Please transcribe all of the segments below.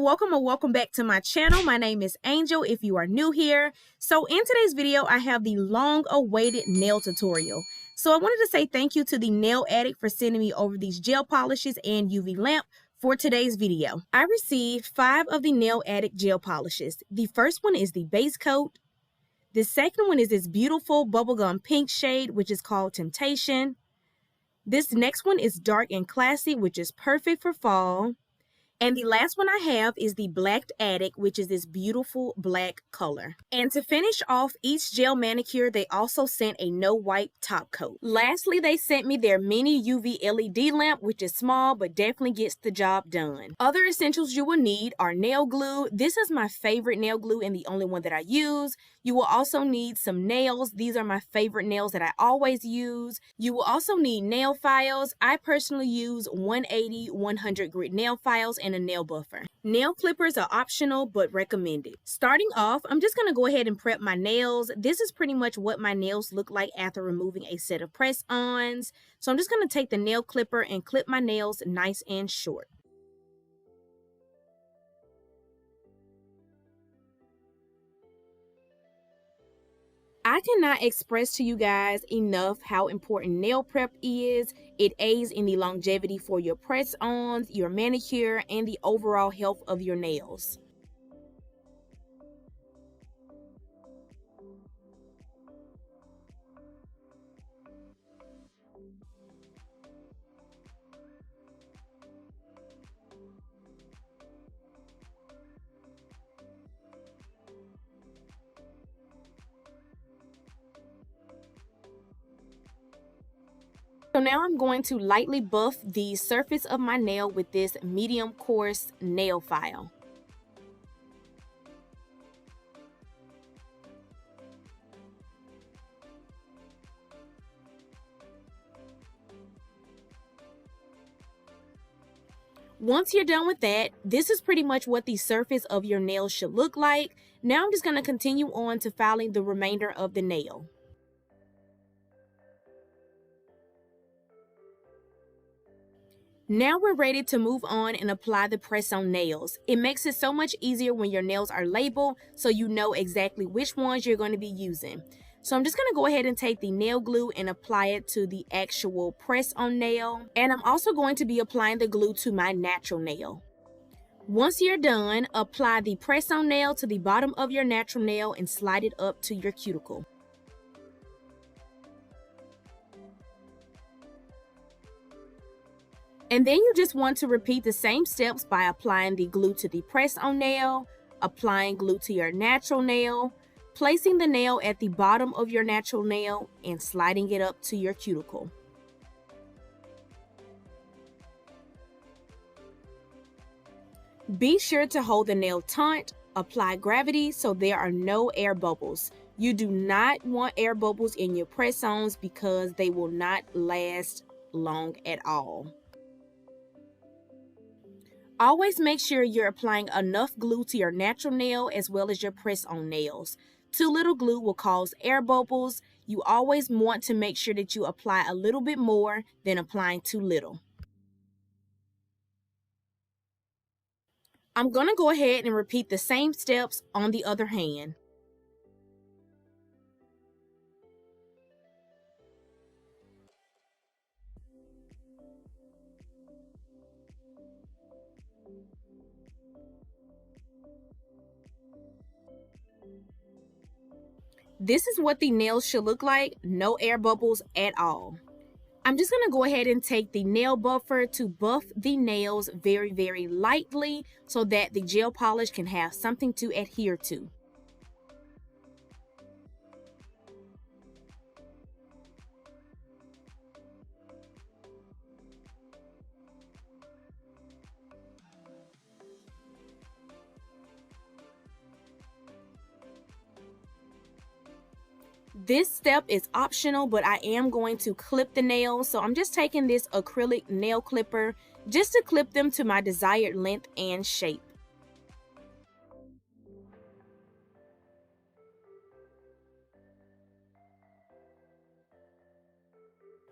welcome or welcome back to my channel. My name is Angel if you are new here. So in today's video, I have the long-awaited nail tutorial. So I wanted to say thank you to the Nail Addict for sending me over these gel polishes and UV lamp for today's video. I received 5 of the Nail Addict gel polishes. The first one is the base coat. The second one is this beautiful bubblegum pink shade, which is called Temptation. This next one is dark and classy, which is perfect for fall. And the last one I have is the Black Addict, which is this beautiful black color. And to finish off each gel manicure, they also sent a no wipe top coat. Lastly, they sent me their mini UV LED lamp, which is small but definitely gets the job done. Other essentials you will need are nail glue. This is my favorite nail glue and the only one that I use. You will also need some nails. These are my favorite nails that I always use. You will also need nail files. I personally use 180, 100 grit nail files and a nail buffer. Nail clippers are optional but recommended. Starting off, I'm just going to go ahead and prep my nails. This is pretty much what my nails look like after removing a set of press-ons. So I'm just going to take the nail clipper and clip my nails nice and short. I cannot express to you guys enough how important nail prep is. It aids in the longevity for your press-ons, your manicure, and the overall health of your nails. So now I'm going to lightly buff the surface of my nail with this medium coarse nail file. Once you're done with that, this is pretty much what the surface of your nail should look like. Now I'm just going to continue on to filing the remainder of the nail. Now we're ready to move on and apply the press-on nails. It makes it so much easier when your nails are labeled so you know exactly which ones you're going to be using. So I'm just going to go ahead and take the nail glue and apply it to the actual press-on nail. And I'm also going to be applying the glue to my natural nail. Once you're done, apply the press-on nail to the bottom of your natural nail and slide it up to your cuticle. And then you just want to repeat the same steps by applying the glue to the press-on nail, applying glue to your natural nail, placing the nail at the bottom of your natural nail, and sliding it up to your cuticle. Be sure to hold the nail taut, apply gravity so there are no air bubbles. You do not want air bubbles in your press-ons because they will not last long at all. Always make sure you're applying enough glue to your natural nail as well as your press-on nails. Too little glue will cause air bubbles. You always want to make sure that you apply a little bit more than applying too little. I'm going to go ahead and repeat the same steps on the other hand. This is what the nails should look like, no air bubbles at all. I'm just going to go ahead and take the nail buffer to buff the nails very, very lightly so that the gel polish can have something to adhere to. This step is optional, but I am going to clip the nails. So I'm just taking this acrylic nail clipper just to clip them to my desired length and shape.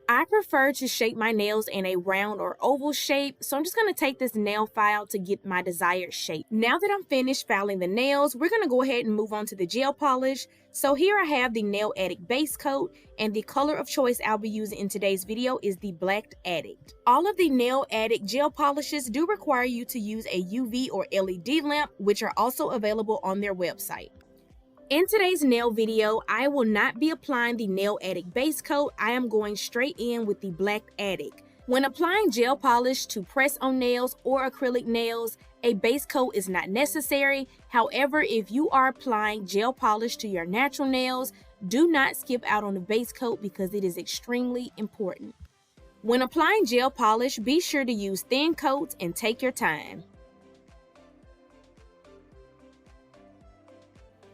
I prefer to shape my nails in a round or oval shape, so I'm just going to take this nail file to get my desired shape. Now that I'm finished filing the nails, we're going to go ahead and move on to the gel polish. So here I have the Nail Addict base coat, and the color of choice I'll be using in today's video is the Black Addict. All of the Nail Addict gel polishes do require you to use a UV or LED lamp, which are also available on their website. In today's nail video, I will not be applying the Nail Addict base coat. I am going straight in with the Black Addict. When applying gel polish to press on nails or acrylic nails, a base coat is not necessary. However, if you are applying gel polish to your natural nails, do not skip out on the base coat because it is extremely important. When applying gel polish, be sure to use thin coats and take your time.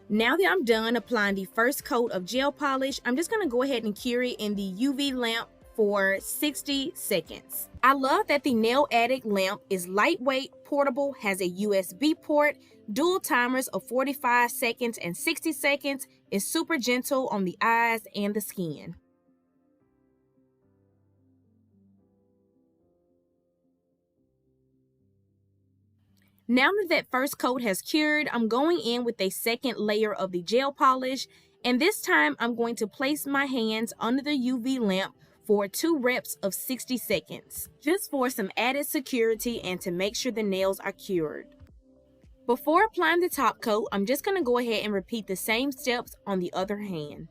Now that I'm done applying the first coat of gel polish, I'm just going to go ahead and cure it in the UV lamp for 60 seconds. I love that the Nail Addict lamp is lightweight, portable, has a USB port, dual timers of 45 seconds and 60 seconds, is super gentle on the eyes and the skin. Now that first coat has cured, I'm going in with a second layer of the gel polish, and this time I'm going to place my hands under the UV lamp for 2 reps of 60 seconds, just for some added security and to make sure the nails are cured. Before applying the top coat, I'm just going to go ahead and repeat the same steps on the other hand.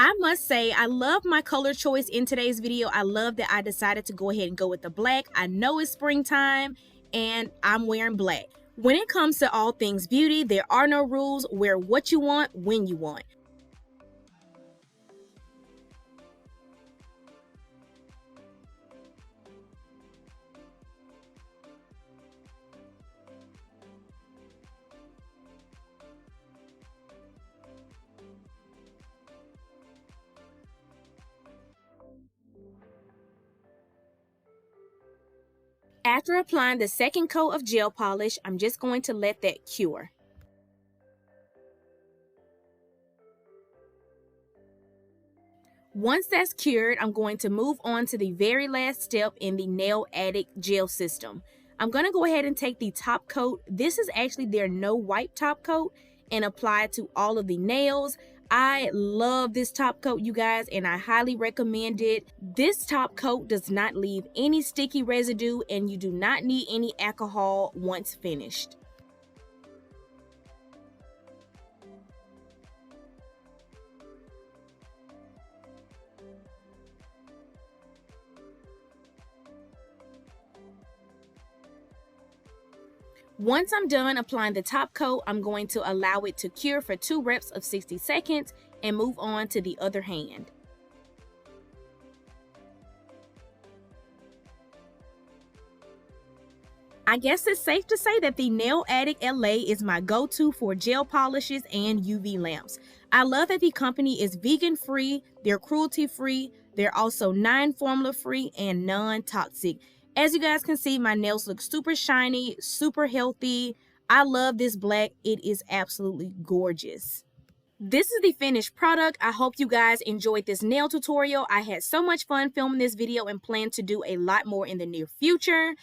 I must say, I love my color choice in today's video. I love that I decided to go ahead and go with the black. I know it's springtime and I'm wearing black. When it comes to all things beauty, there are no rules. Wear what you want, when you want. After applying the second coat of gel polish, I'm just going to let that cure. Once that's cured, I'm going to move on to the very last step in the Nail Addict gel system. I'm going to go ahead and take the top coat. This is actually their no wipe top coat, and apply it to all of the nails. I love this top coat, you guys, and I highly recommend it. This top coat does not leave any sticky residue, and you do not need any alcohol once finished. Once I'm done applying the top coat, I'm going to allow it to cure for 2 reps of 60 seconds and move on to the other hand. I guess it's safe to say that the Nail Addict LA is my go-to for gel polishes and UV lamps. I love that the company is vegan-free, they're cruelty-free, they're also non-formula-free and non-toxic. As you guys can see, my nails look super shiny, super healthy. I love this black. It is absolutely gorgeous. This is the finished product. I hope you guys enjoyed this nail tutorial. I had so much fun filming this video and plan to do a lot more in the near future.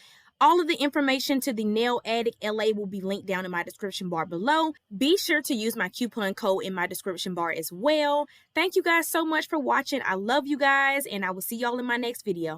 All of the information to the Nail Addict LA will be linked down in my description bar below. Be sure to use my coupon code in my description bar as well. Thank you guys so much for watching. I love you guys, and I will see y'all in my next video.